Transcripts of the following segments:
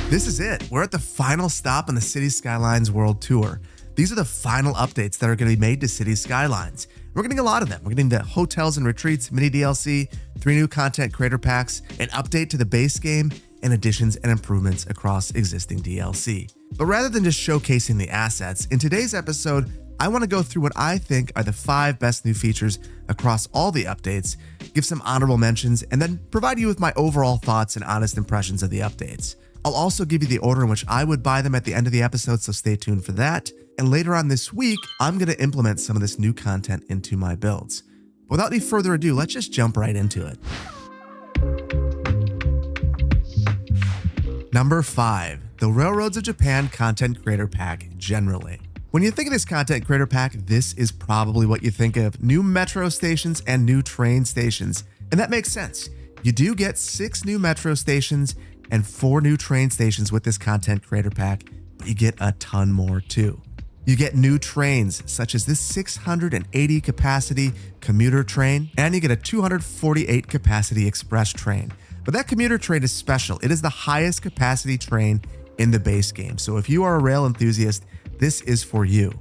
This is it. We're at the final stop on the Cities Skylines World Tour. These are the final updates that are going to be made to Cities Skylines. We're getting a lot of them. We're getting the Hotels and Retreats mini DLC, 3 new content creator packs, an update to the base game, and additions and improvements across existing DLC. But rather than just showcasing the assets, in today's episode, I want to go through what I think are the 5 best new features across all the updates, give some honorable mentions, and then provide you with my overall thoughts and honest impressions of the updates. I'll also give you the order in which I would buy them at the end of the episode, so stay tuned for that. And later on this week, I'm going to implement some of this new content into my builds. Without any further ado, let's just jump right into it. Number 5, the Railroads of Japan Content Creator Pack generally. When you think of this content creator pack, this is probably what you think of: new metro stations and new train stations. And that makes sense. You do get 6 new metro stations and 4 new train stations with this content creator pack, but you get a ton more too. You get new trains, such as this 680 capacity commuter train, and you get a 248 capacity express train. But that commuter train is special. It is the highest capacity train in the base game. So if you are a rail enthusiast, this is for you.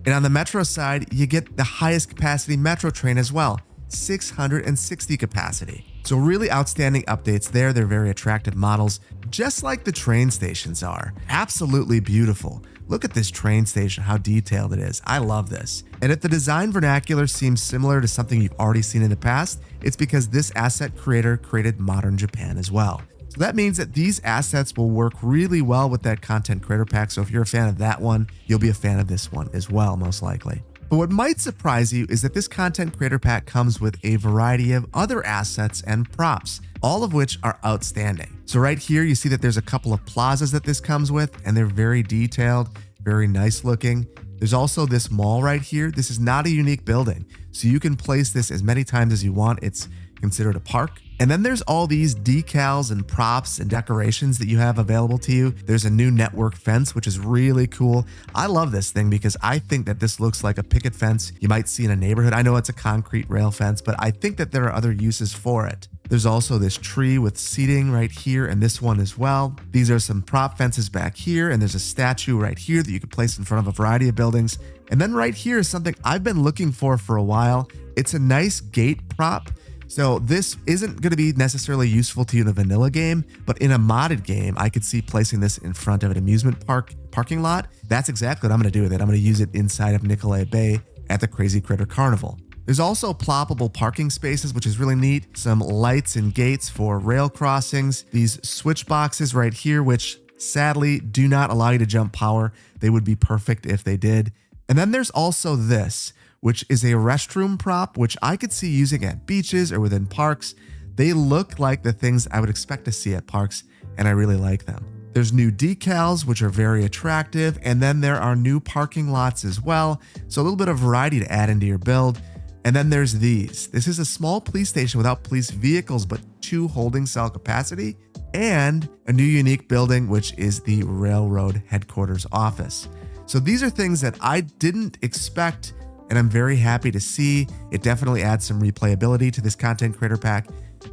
And on the metro side, you get the highest capacity metro train as well, 660 capacity. So really outstanding updates there. They're very attractive models, just like the train stations are. Absolutely beautiful. Look at this train station, how detailed it is. I love this. And if the design vernacular seems similar to something you've already seen in the past, it's because this asset creator created modern Japan as well. So that means that these assets will work really well with that content creator pack. So if you're a fan of that one, you'll be a fan of this one as well, most likely. But what might surprise you is that this content creator pack comes with a variety of other assets and props, all of which are outstanding. So right here, you see that there's a couple of plazas that this comes with, and they're very detailed, very nice looking. There's also this mall right here. This is not a unique building, so you can place this as many times as you want. It's considered a park. And then there's all these decals and props and decorations that you have available to you. There's a new network fence, which is really cool. I love this thing because I think that this looks like a picket fence you might see in a neighborhood. I know it's a concrete rail fence, but I think that there are other uses for it. There's also this tree with seating right here and this one as well. These are some prop fences back here, and there's a statue right here that you could place in front of a variety of buildings. And then right here is something I've been looking for a while. It's a nice gate prop. So this isn't going to be necessarily useful to you in a vanilla game, but in a modded game, I could see placing this in front of an amusement park parking lot. That's exactly what I'm going to do with it. I'm going to use it inside of Nicolay Bay at the Crazy Critter Carnival. There's also ploppable parking spaces, which is really neat. Some lights and gates for rail crossings. These switch boxes right here, which sadly do not allow you to jump power. They would be perfect if they did. And then there's also this, which is a restroom prop, which I could see using at beaches or within parks. They look like the things I would expect to see at parks, and I really like them. There's new decals, which are very attractive, and then there are new parking lots as well, so a little bit of variety to add into your build. And then there's these. This is a small police station without police vehicles, but 2 holding cell capacity, and a new unique building, which is the railroad headquarters office. So these are things that I didn't expect, and I'm very happy to see. It definitely adds some replayability to this content creator pack,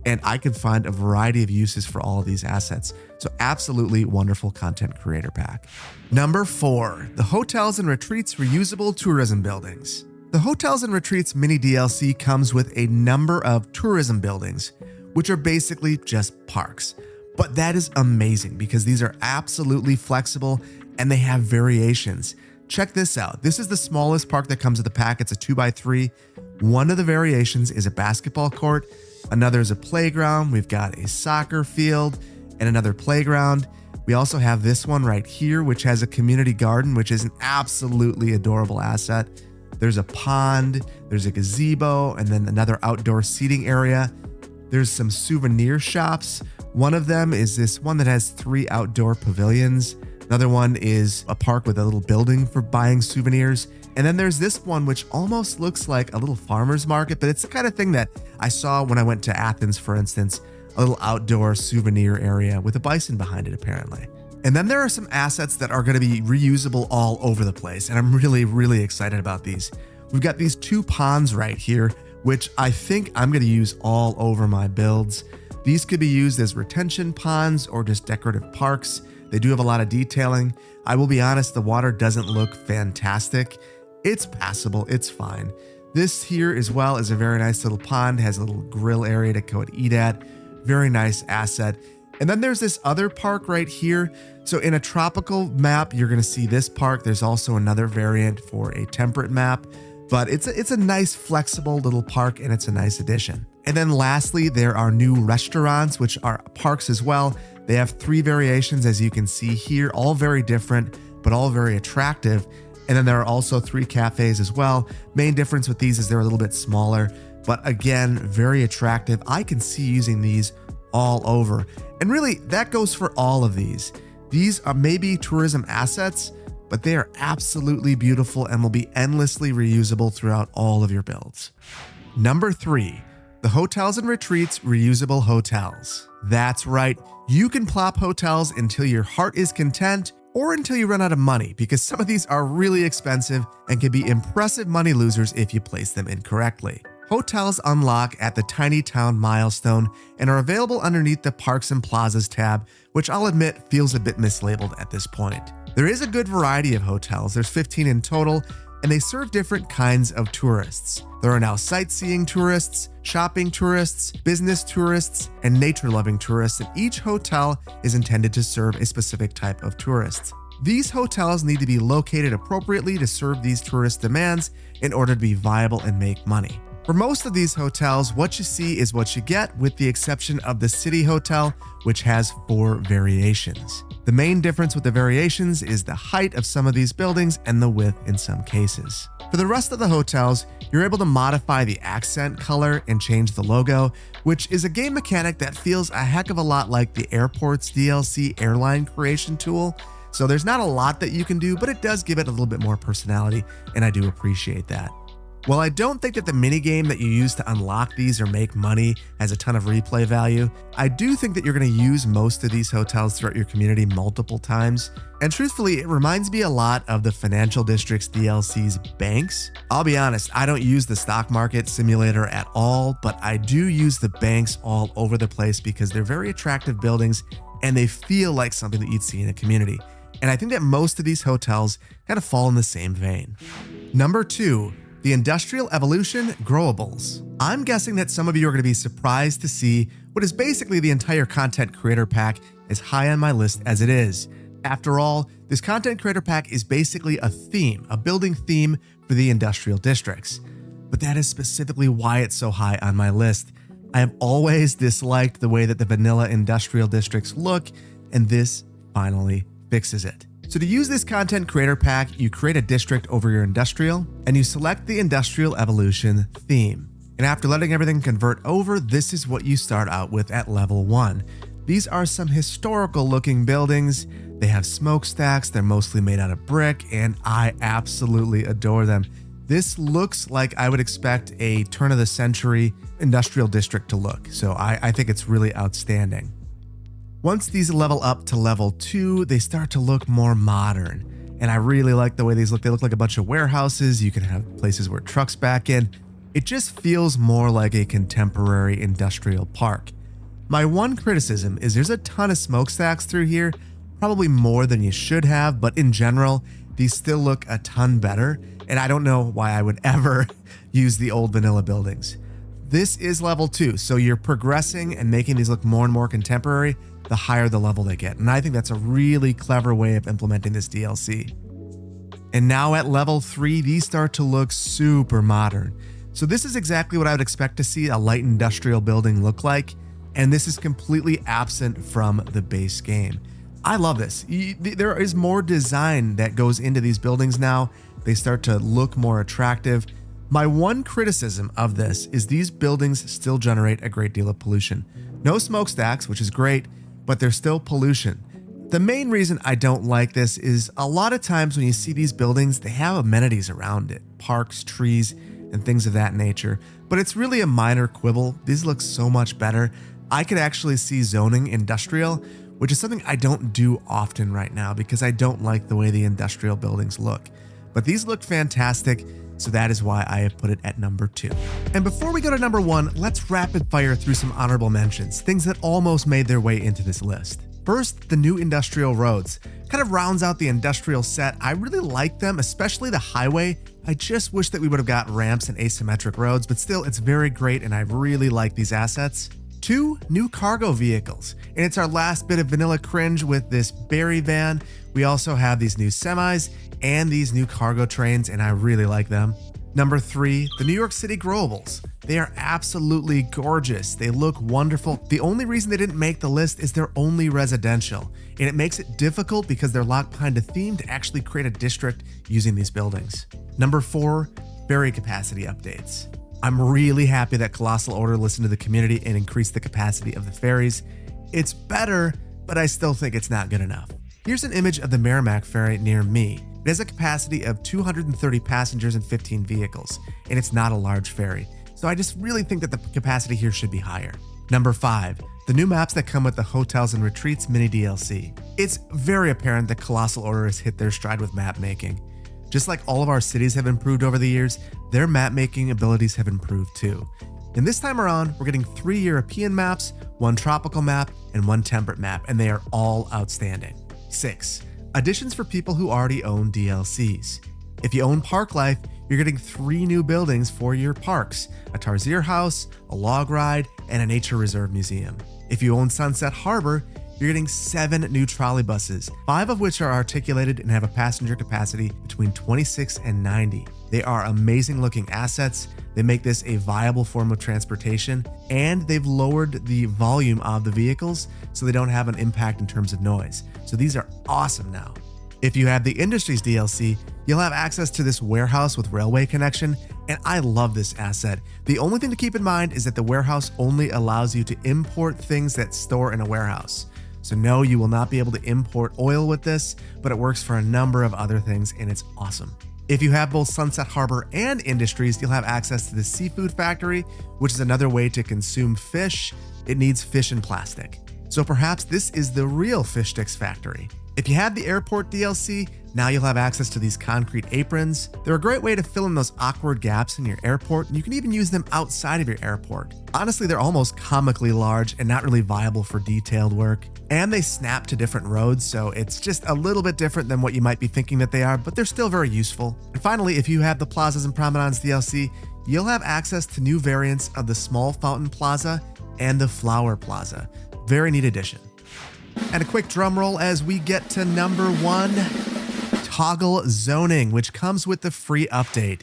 and I can find a variety of uses for all of these assets. So absolutely wonderful content creator pack. Number 4, the Hotels and Retreats reusable tourism buildings. The Hotels and Retreats mini DLC comes with a number of tourism buildings, which are basically just parks. But that is amazing because these are absolutely flexible and they have variations. Check this out. This is the smallest park that comes with the pack. It's a 2x3. One of the variations is a basketball court. Another is a playground. We've got a soccer field and another playground. We also have this one right here, which has a community garden, which is an absolutely adorable asset. There's a pond, there's a gazebo, and then another outdoor seating area. There's some souvenir shops. One of them is this one that has 3 outdoor pavilions. Another one is a park with a little building for buying souvenirs. And then there's this one, which almost looks like a little farmer's market, but it's the kind of thing that I saw when I went to Athens, for instance, a little outdoor souvenir area with a bison behind it, apparently. And then there are some assets that are going to be reusable all over the place, and I'm really, really excited about these. We've got these 2 ponds right here, which I think I'm going to use all over my builds. These could be used as retention ponds or just decorative parks. They do have a lot of detailing. I will be honest, the water doesn't look fantastic. It's passable, it's fine. This here as well is a very nice little pond, has a little grill area to go and eat at. Very nice asset. And then there's this other park right here. So in a tropical map, you're gonna see this park. There's also another variant for a temperate map, but it's a nice flexible little park and it's a nice addition. And then lastly, there are new restaurants, which are parks as well. They have 3 variations, as you can see here, all very different, but all very attractive. And then there are also 3 cafes as well. Main difference with these is they're a little bit smaller, but again, very attractive. I can see using these all over. And really, that goes for all of these. These are maybe tourism assets, but they are absolutely beautiful and will be endlessly reusable throughout all of your builds. Number 3, the hotels and retreats reusable hotels. That's right, you can plop hotels until your heart is content or until you run out of money, because some of these are really expensive and can be impressive money losers if you place them incorrectly. Hotels unlock at the Tiny Town milestone and are available underneath the Parks and Plazas tab, which I'll admit feels a bit mislabeled at this point. There is a good variety of hotels, there's 15 in total, and they serve different kinds of tourists. There are now sightseeing tourists, shopping tourists, business tourists, and nature-loving tourists, and each hotel is intended to serve a specific type of tourists. These hotels need to be located appropriately to serve these tourist demands in order to be viable and make money. For most of these hotels, what you see is what you get, with the exception of the City Hotel, which has 4 variations. The main difference with the variations is the height of some of these buildings and the width in some cases. For the rest of the hotels, you're able to modify the accent color and change the logo, which is a game mechanic that feels a heck of a lot like the Airports DLC airline creation tool. So there's not a lot that you can do, but it does give it a little bit more personality, and I do appreciate that. While I don't think that the minigame that you use to unlock these or make money has a ton of replay value, I do think that you're going to use most of these hotels throughout your community multiple times. And truthfully, it reminds me a lot of the Financial District's DLC's banks. I'll be honest, I don't use the stock market simulator at all, but I do use the banks all over the place because they're very attractive buildings and they feel like something that you'd see in a community. And I think that most of these hotels kind of fall in the same vein. Number 2. The Industrial Evolution Growables. I'm guessing that some of you are going to be surprised to see what is basically the entire content creator pack as high on my list as it is. After all, this content creator pack is basically a theme, a building theme for the industrial districts. But that is specifically why it's so high on my list. I have always disliked the way that the vanilla industrial districts look, and this finally fixes it. So to use this content creator pack, you create a district over your industrial and you select the Industrial Evolution theme. And after letting everything convert over, this is what you start out with at level 1. These are some historical looking buildings. They have smokestacks, they're mostly made out of brick, and I absolutely adore them. This looks like I would expect a turn of the century industrial district to look. So I think it's really outstanding. Once these level up to level 2, they start to look more modern. And I really like the way these look. They look like a bunch of warehouses. You can have places where trucks back in. It just feels more like a contemporary industrial park. My one criticism is there's a ton of smokestacks through here, probably more than you should have, but in general, these still look a ton better. And I don't know why I would ever use the old vanilla buildings. This is level 2, so you're progressing and making these look more and more contemporary the higher the level they get. And I think that's a really clever way of implementing this DLC. And now at level 3, these start to look super modern. So this is exactly what I would expect to see a light industrial building look like. And this is completely absent from the base game. I love this. There is more design that goes into these buildings now. They start to look more attractive. My one criticism of this is these buildings still generate a great deal of pollution. No smokestacks, which is great, but there's still pollution. The main reason I don't like this is a lot of times when you see these buildings, they have amenities around it, parks, trees, and things of that nature, but it's really a minor quibble. These look so much better. I could actually see zoning industrial, which is something I don't do often right now because I don't like the way the industrial buildings look. But these look fantastic, so that is why I have put it at number 2. And before we go to number 1, let's rapid fire through some honorable mentions, things that almost made their way into this list. First, the new industrial roads. Kind of rounds out the industrial set. I really like them, especially the highway. I just wish that we would have got ramps and asymmetric roads, but still, it's very great and I really like these assets. 2, new cargo vehicles. And it's our last bit of vanilla cringe with this Berry van. We also have these new semis and these new cargo trains, and I really like them. Number 3, the New York City Growables. They are absolutely gorgeous. They look wonderful. The only reason they didn't make the list is they're only residential, and it makes it difficult because they're locked behind a theme to actually create a district using these buildings. Number 4, ferry capacity updates. I'm really happy that Colossal Order listened to the community and increased the capacity of the ferries. It's better, but I still think it's not good enough. Here's an image of the Merrimack ferry near me. It has a capacity of 230 passengers and 15 vehicles, and it's not a large ferry. So I just really think that the capacity here should be higher. Number 5, the new maps that come with the Hotels and Retreats mini DLC. It's very apparent that Colossal Order has hit their stride with map making. Just like all of our cities have improved over the years, their map making abilities have improved too. And this time around, we're getting 3 European maps, 1 tropical map, and 1 temperate map, and they are all outstanding. 6, additions for people who already own DLCs. If you own Park Life, you're getting 3 new buildings for your parks, a Tarsier House, a log ride, and a nature reserve museum. If you own Sunset Harbor, you're getting 7 new trolley buses, 5 of which are articulated and have a passenger capacity between 26 and 90. They are amazing looking assets. They make this a viable form of transportation, and they've lowered the volume of the vehicles so they don't have an impact in terms of noise. So these are awesome now. If you have the Industries DLC, you'll have access to this warehouse with railway connection, and I love this asset. The only thing to keep in mind is that the warehouse only allows you to import things that store in a warehouse. So no, you will not be able to import oil with this, but it works for a number of other things, and it's awesome. If you have both Sunset Harbor and Industries, you'll have access to the Seafood Factory, which is another way to consume fish. It needs fish in plastic. So perhaps this is the real fish sticks factory. If you have the Airport DLC, now you'll have access to these concrete aprons. They're a great way to fill in those awkward gaps in your airport, and you can even use them outside of your airport. Honestly, they're almost comically large and not really viable for detailed work. And they snap to different roads, so it's just a little bit different than what you might be thinking that they are, but they're still very useful. And finally, if you have the Plazas and Promenades DLC, you'll have access to new variants of the Small Fountain Plaza and the Flower Plaza. Very neat addition. And a quick drum roll as we get to number 1, toggle zoning, which comes with the free update.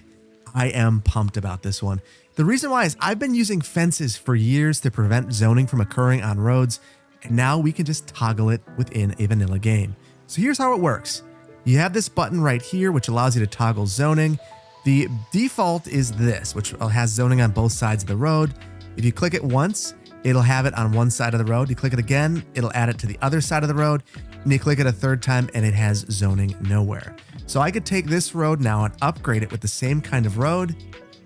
I am pumped about this one. The reason why is I've been using fences for years to prevent zoning from occurring on roads, and now we can just toggle it within a vanilla game. So here's how it works. You have this button right here, which allows you to toggle zoning. The default is this, which has zoning on both sides of the road. If you click it once, it'll have it on one side of the road. You click it again, it'll add it to the other side of the road. And you click it a third time and it has zoning nowhere. So I could take this road now and upgrade it with the same kind of road,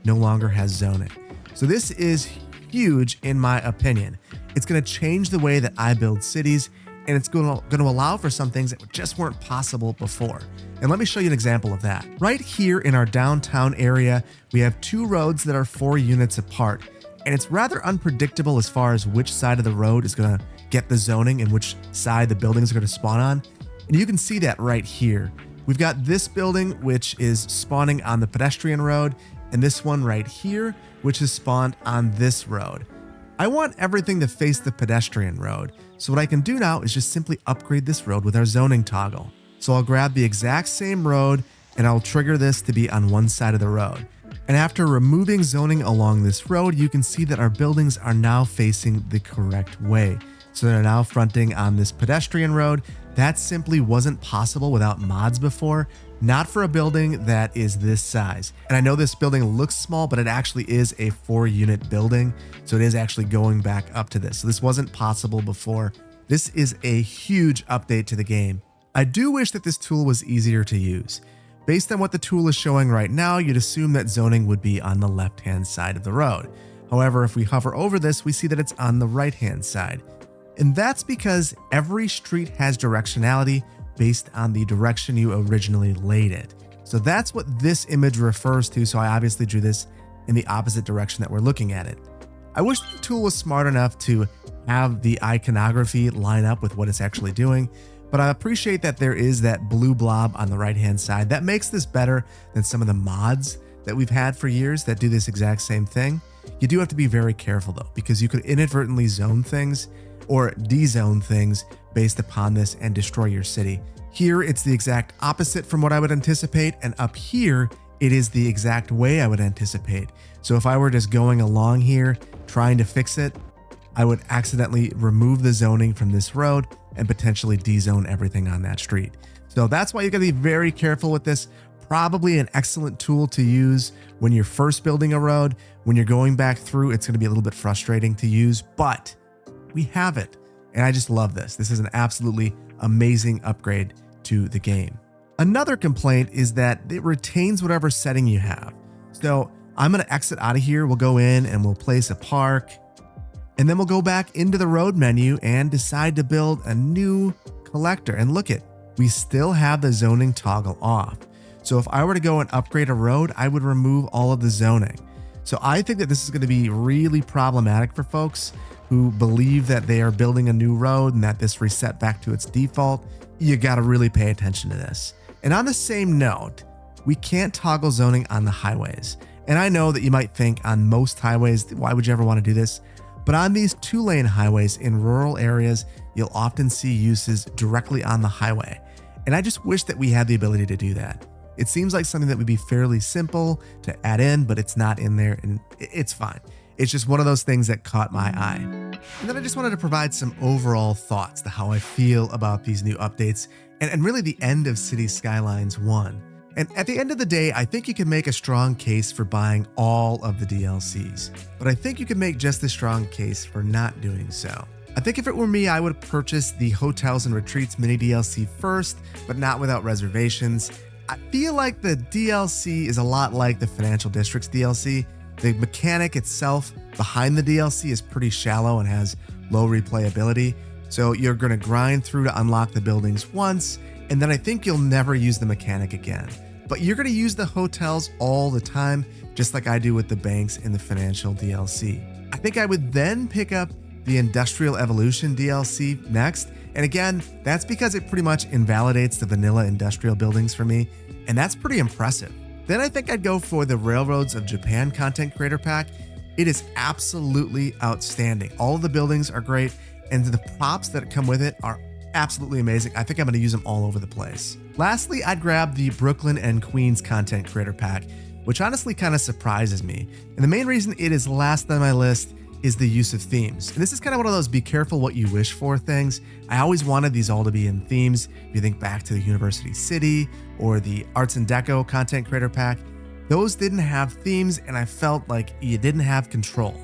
no longer has zoning. So this is huge in my opinion. It's going to change the way that I build cities, and it's going to allow for some things that just weren't possible before. And let me show you an example of that. Right here in our downtown area, we have 2 roads that are 4 units apart. And it's rather unpredictable as far as which side of the road is going to get the zoning and which side the buildings are going to spawn on. And you can see that right here. We've got this building, which is spawning on the pedestrian road, and this one right here, which is spawned on this road. I want everything to face the pedestrian road. So what I can do now is just simply upgrade this road with our zoning toggle. So I'll grab the exact same road and I'll trigger this to be on one side of the road. And after removing zoning along this road, you can see that our buildings are now facing the correct way. So they're now fronting on this pedestrian road. That simply wasn't possible without mods before, not for a building that is this size. And I know this building looks small, but it actually is a 4-unit building. So it is actually going back up to this. So this wasn't possible before. This is a huge update to the game. I do wish that this tool was easier to use. Based on what the tool is showing right now, you'd assume that zoning would be on the left-hand side of the road. However, if we hover over this, we see that it's on the right-hand side. And that's because every street has directionality based on the direction you originally laid it. So that's what this image refers to, so I obviously drew this in the opposite direction that we're looking at it. I wish the tool was smart enough to have the iconography line up with what it's actually doing. But I appreciate that there is that blue blob on the right-hand side. That makes this better than some of the mods that we've had for years that do this exact same thing. You do have to be very careful though, because you could inadvertently zone things or de-zone things based upon this and destroy your city. Here, it's the exact opposite from what I would anticipate, and up here, it is the exact way I would anticipate. So if I were just going along here trying to fix it, I would accidentally remove the zoning from this road and potentially de-zone everything on that street. So that's why you gotta be very careful with this. Probably an excellent tool to use when you're first building a road. When you're going back through, it's gonna be a little bit frustrating to use, but we have it. And I just love this. This is an absolutely amazing upgrade to the game. Another complaint is that it retains whatever setting you have. So I'm gonna exit out of here. We'll go in and we'll place a park, and then we'll go back into the road menu and decide to build a new collector. And look it, we still have the zoning toggle off. So if I were to go and upgrade a road, I would remove all of the zoning. So I think that this is going to be really problematic for folks who believe that they are building a new road and that this reset back to its default. You got to really pay attention to this. And on the same note, we can't toggle zoning on the highways. And I know that you might think on most highways, why would you ever want to do this? But on these 2-lane highways in rural areas, you'll often see uses directly on the highway. And I just wish that we had the ability to do that. It seems like something that would be fairly simple to add in, but it's not in there, and it's fine. It's just one of those things that caught my eye. And then I just wanted to provide some overall thoughts to how I feel about these new updates and really the end of Cities Skylines 1. And at the end of the day, I think you can make a strong case for buying all of the DLCs, but I think you can make just as strong case for not doing so. I think if it were me, I would purchase the Hotels and Retreats mini DLC first, but not without reservations. I feel like the DLC is a lot like the Financial Districts DLC. The mechanic itself behind the DLC is pretty shallow and has low replayability. So you're going to grind through to unlock the buildings once, and then I think you'll never use the mechanic again. But you're going to use the hotels all the time, just like I do with the banks in the Financial DLC. I think I would then pick up the Industrial Evolution DLC next. And again, that's because it pretty much invalidates the vanilla industrial buildings for me, and that's pretty impressive. Then I think I'd go for the Railroads of Japan Content Creator Pack. It is absolutely outstanding. All of the buildings are great, and the props that come with it are absolutely amazing. I think I'm going to use them all over the place. Lastly, I'd grab the Brooklyn and Queens Content Creator Pack, which honestly kind of surprises me. And the main reason it is last on my list is the use of themes. And this is kind of one of those be careful what you wish for things. I always wanted these all to be in themes. If you think back to the University City or the Arts and Deco Content Creator Pack, those didn't have themes, and I felt like you didn't have control.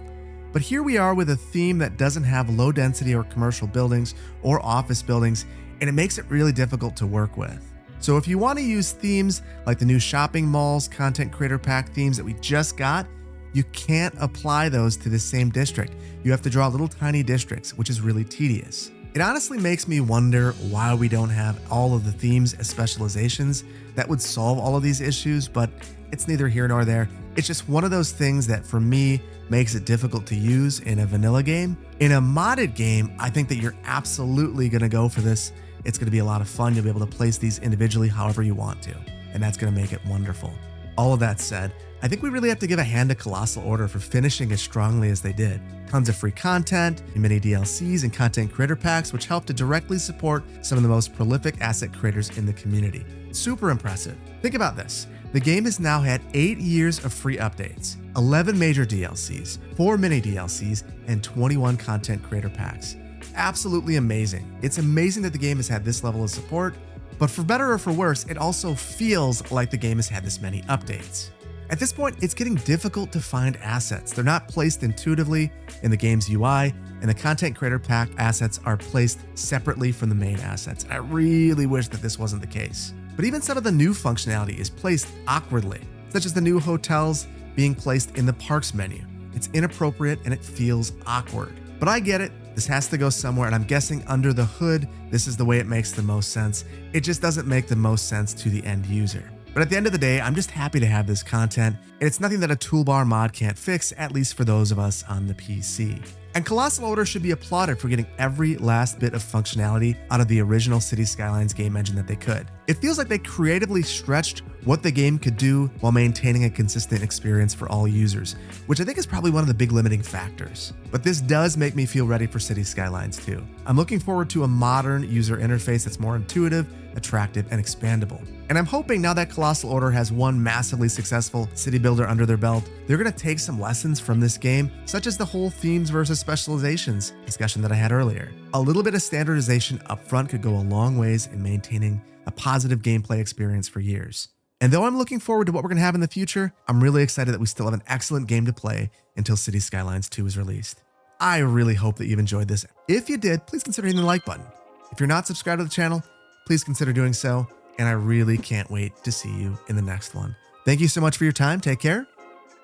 But here we are with a theme that doesn't have low density or commercial buildings or office buildings, and it makes it really difficult to work with. So if you want to use themes like the new shopping malls Content Creator Pack themes that we just got, you can't apply those to the same district. You have to draw little tiny districts, which is really tedious. It honestly makes me wonder why we don't have all of the themes as specializations that would solve all of these issues, but it's neither here nor there. It's just one of those things that for me makes it difficult to use in a vanilla game. In a modded game, I think that you're absolutely gonna go for this. It's gonna be a lot of fun. You'll be able to place these individually however you want to, and that's gonna make it wonderful. All of that said, I think we really have to give a hand to Colossal Order for finishing as strongly as they did. Tons of free content, mini DLCs, and content creator packs, which help to directly support some of the most prolific asset creators in the community. Super impressive. Think about this. The game has now had 8 years of free updates, 11 major DLCs, 4 mini DLCs, and 21 content creator packs. Absolutely amazing. It's amazing that the game has had this level of support, but for better or for worse, it also feels like the game has had this many updates. At this point, it's getting difficult to find assets. They're not placed intuitively in the game's UI, and the content creator pack assets are placed separately from the main assets. I really wish that this wasn't the case. But even some of the new functionality is placed awkwardly, such as the new hotels being placed in the parks menu. It's inappropriate and it feels awkward. But I get it. This has to go somewhere, and I'm guessing under the hood, this is the way it makes the most sense. It just doesn't make the most sense to the end user. But at the end of the day, I'm just happy to have this content, and it's nothing that a toolbar mod can't fix, at least for those of us on the PC. And Colossal Order should be applauded for getting every last bit of functionality out of the original Cities Skylines game engine that they could. It feels like they creatively stretched what the game could do while maintaining a consistent experience for all users, which I think is probably one of the big limiting factors. But this does make me feel ready for Cities Skylines 2. I'm looking forward to a modern user interface that's more intuitive, attractive, and expandable. And I'm hoping now that Colossal Order has one massively successful city builder under their belt, they're going to take some lessons from this game, such as the whole themes versus specializations discussion that I had earlier. A little bit of standardization up front could go a long ways in maintaining a positive gameplay experience for years. And though I'm looking forward to what we're going to have in the future, I'm really excited that we still have an excellent game to play until Cities Skylines 2 is released. I really hope that you've enjoyed this. If you did, please consider hitting the like button. If you're not subscribed to the channel, please consider doing so. And I really can't wait to see you in the next one. Thank you so much for your time. Take care.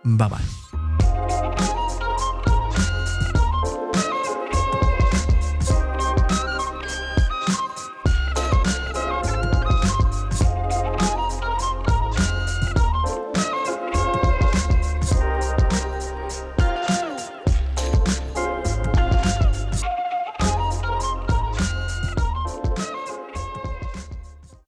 Bye-bye.